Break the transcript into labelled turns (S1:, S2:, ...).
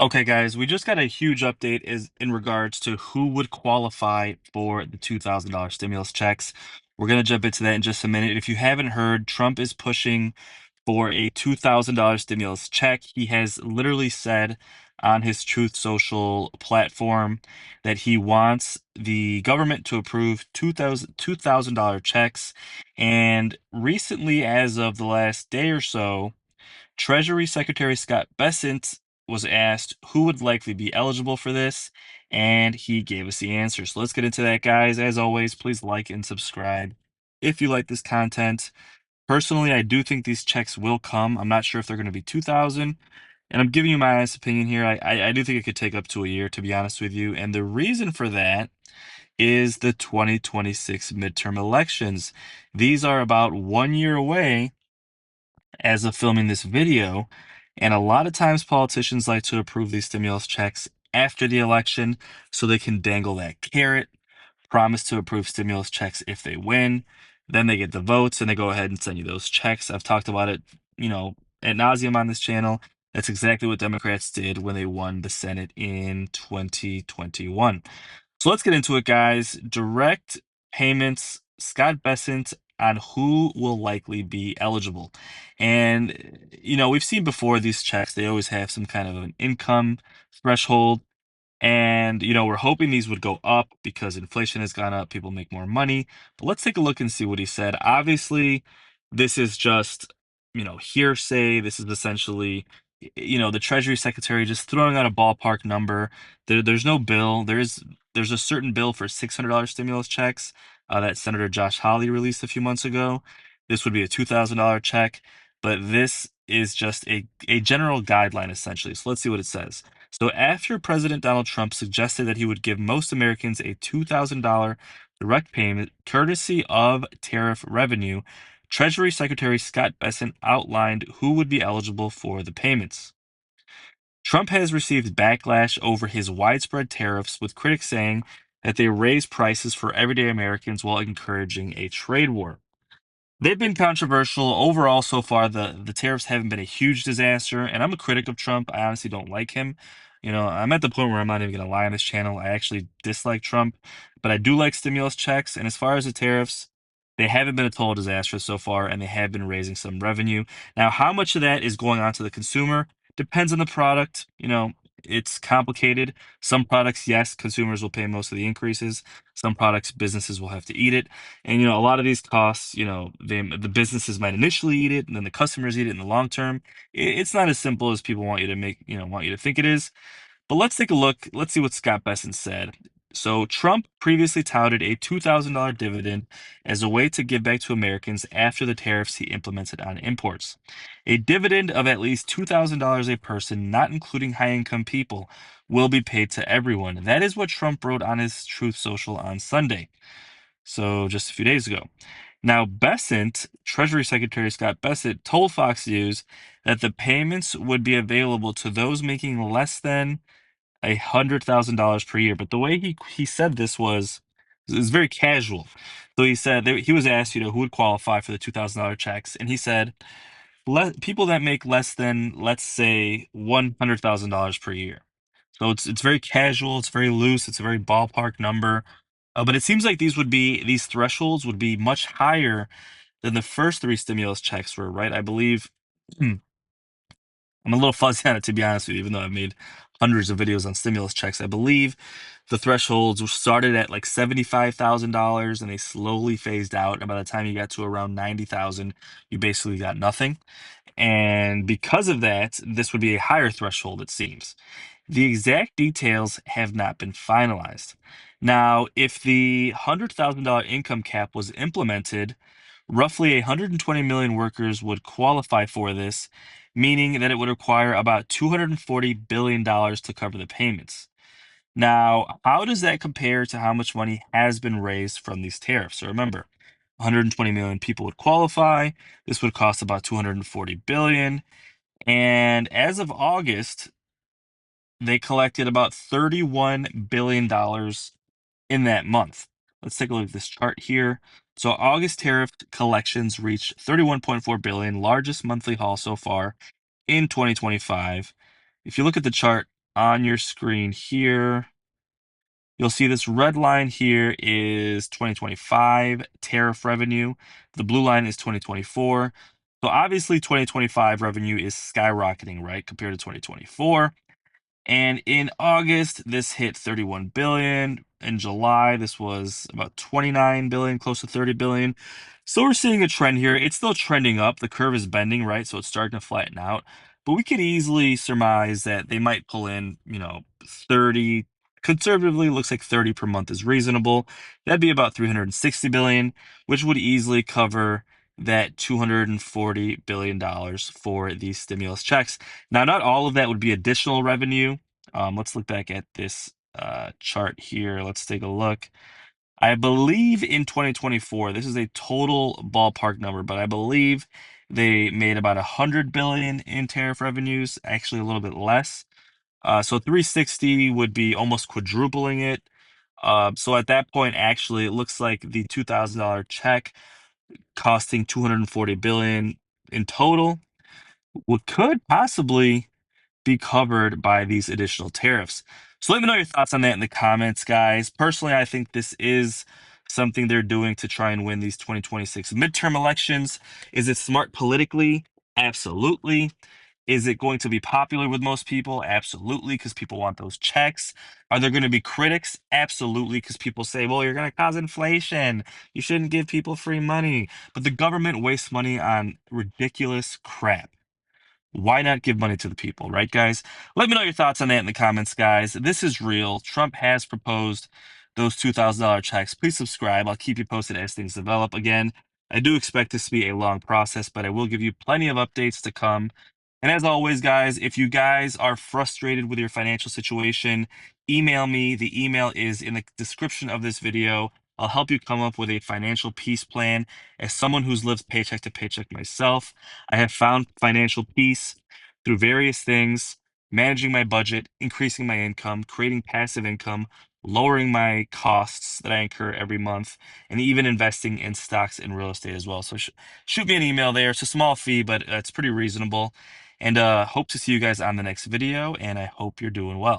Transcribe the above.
S1: Okay, guys, we just got a huge update is in regards to who would qualify for the $2,000 stimulus checks. We're going to jump into that in just a minute. If you haven't heard, Trump is pushing for a $2,000 stimulus check. He has literally said on his Truth Social platform that he wants the government to approve $2,000 checks. And recently, as of the last day or so, Treasury Secretary Scott Bessent was asked who would likely be eligible for this, and he gave us the answer. So let's get into that, guys. As always, please like and subscribe if you like this content. Personally, I do think these checks will come. I'm not sure if they're going to be 2,000, and I'm giving you my honest opinion here. I do think it could take up to a year, to be honest with you. And the reason for that is the 2026 midterm elections. These are about 1 year away as of filming this video. And a lot of times politicians like to approve these stimulus checks after the election so they can dangle that carrot, promise to approve stimulus checks if they win. Then they get the votes and they go ahead and send you those checks. I've talked about it, ad nauseum on this channel. That's exactly what Democrats did when they won the Senate in 2021. So let's get into it, guys. Direct payments, Scott Bessent on who will likely be eligible. And, we've seen before these checks, they always have some kind of an income threshold. And, we're hoping these would go up because inflation has gone up, people make more money. But let's take a look and see what he said. Obviously, this is just, hearsay. This is essentially, the Treasury Secretary just throwing out a ballpark number. There's no bill. There's a certain bill for $600 stimulus checks that Senator Josh Hawley released a few months ago. This would be a $2,000 check, but this is just a general guideline essentially. So let's see what it says. So, after President Donald Trump suggested that he would give most Americans a $2,000 direct payment courtesy of tariff revenue, Treasury Secretary Scott Bessent outlined who would be eligible for the payments. Trump has received backlash over his widespread tariffs, with critics saying that they raise prices for everyday Americans while encouraging a trade war. They've been controversial overall so far. The tariffs haven't been a huge disaster, and I'm a critic of Trump. I honestly don't like him. I'm at the point where I'm not even gonna lie on this channel. I actually dislike Trump, but I do like stimulus checks. And as far as the tariffs, they haven't been a total disaster so far, and they have been raising some revenue. Now, how much of that is going on to the consumer depends on the product. It's complicated. Some products, yes, consumers will pay most of the increases. Some products, businesses will have to eat it. And a lot of these costs, the businesses might initially eat it, and then the customers eat it in the long term. It's not as simple as people want you to want you to think it is. But let's take a look. Let's see what Scott Bessent said. So Trump previously touted a $2,000 dividend as a way to give back to Americans after the tariffs he implemented on imports. A dividend of at least $2,000 a person, not including high-income people, will be paid to everyone. That is what Trump wrote on his Truth Social on Sunday. So just a few days ago. Now, Treasury Secretary Scott Bessent told Fox News that the payments would be available to those making less than $100,000 per year. But the way he said this was very casual. So he said he was asked, who would qualify for the $2,000 checks, and he said, people that make less than, let's say, $100,000 per year. So it's very casual, it's very loose, it's a very ballpark number. But it seems like these thresholds would be much higher than the first three stimulus checks were, right? I believe I'm a little fuzzy on it, to be honest with you, even though I've made hundreds of videos on stimulus checks. I believe the thresholds started at like $75,000 and they slowly phased out. And by the time you got to around 90,000, you basically got nothing. And because of that, this would be a higher threshold, it seems. The exact details have not been finalized. Now, if the $100,000 income cap was implemented, roughly 120 million workers would qualify for this, meaning that it would require about $240 billion to cover the payments. Now, how does that compare to how much money has been raised from these tariffs? So remember, 120 million people would qualify. This would cost about 240 billion. And as of August, they collected about $31 billion in that month. Let's take a look at this chart here. So August tariff collections reached 31.4 billion, largest monthly haul so far in 2025. If you look at the chart on your screen here, you'll see this red line here is 2025 tariff revenue. The blue line is 2024. So obviously 2025 revenue is skyrocketing, right, compared to 2024. And in August, this hit 31 billion. In July, this was about 29 billion, close to 30 billion. So we're seeing a trend here. It's still trending up. The curve is bending, right? So it's starting to flatten out. But we could easily surmise that they might pull in, 30. Conservatively, looks like 30 per month is reasonable. That'd be about 360 billion, which would easily cover that $240 billion for these stimulus checks. Now, not all of that would be additional revenue. Let's look back at this chart here. Let's take a look. I believe in 2024, this is a total ballpark number, but I believe they made about 100 billion in tariff revenues, actually a little bit less. So 360 would be almost quadrupling it. So at that point, actually, it looks like the $2,000 check costing 240 billion in total what could possibly be covered by these additional tariffs. So let me know your thoughts on that in the comments, guys. Personally, I think this is something they're doing to try and win these 2026 midterm elections. Is it smart politically? Absolutely. Is it going to be popular with most people? Absolutely, because people want those checks. Are there going to be critics? Absolutely, because people say, well, you're going to cause inflation. You shouldn't give people free money. But the government wastes money on ridiculous crap. Why not give money to the people, right, guys? Let me know your thoughts on that in the comments, guys. This is real. Trump has proposed those $2,000 checks. Please subscribe. I'll keep you posted as things develop. Again, I do expect this to be a long process, but I will give you plenty of updates to come. And as always, guys, if you guys are frustrated with your financial situation, email me. The email is in the description of this video. I'll help you come up with a financial peace plan. As someone who's lived paycheck to paycheck myself, I have found financial peace through various things, managing my budget, increasing my income, creating passive income, lowering my costs that I incur every month, and even investing in stocks and real estate as well. So shoot me an email there. It's a small fee, but it's pretty reasonable. And hope to see you guys on the next video, and I hope you're doing well.